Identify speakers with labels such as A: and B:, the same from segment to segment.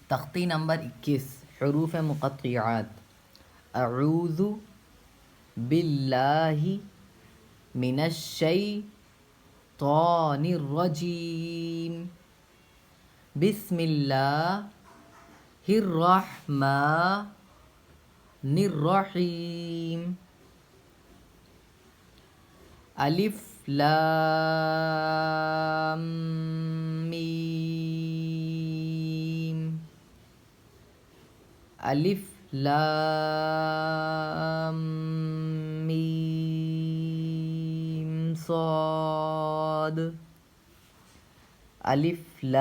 A: تختی نمبر 21 حروف مقطعات. اعوذ باللہ من الشیطان الرجیم. بسم اللہ الرحمن الرحیم. الف لام میم. الف لام میم صاد. الف لام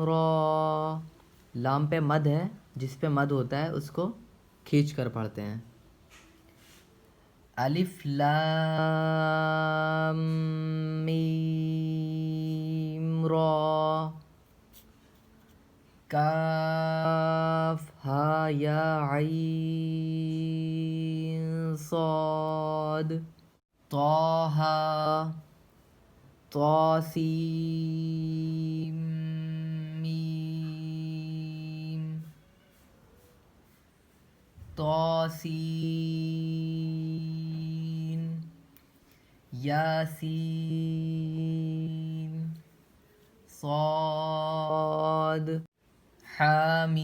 A: را. لام پہ مد ہے، جس پہ مد ہوتا ہے اس کو کھینچ کر پڑھتے ہیں. الف لام میم را. کاف ہا یا عین صاد. طٰ طاسیم میم. طاسین یاسین صاد. حامیم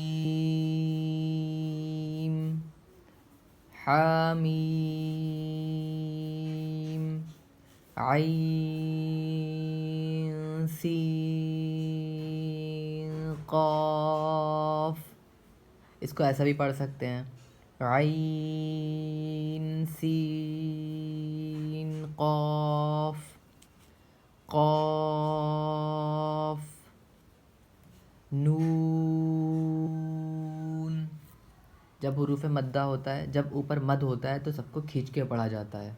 A: حامیم عین سین قاف. اس کو ایسا بھی پڑھ سکتے ہیں، عین سین قاف. قاف نون. جب حروف مدہ ہوتا ہے، جب اوپر مد ہوتا ہے تو سب کو کھینچ کے پڑھا جاتا ہے.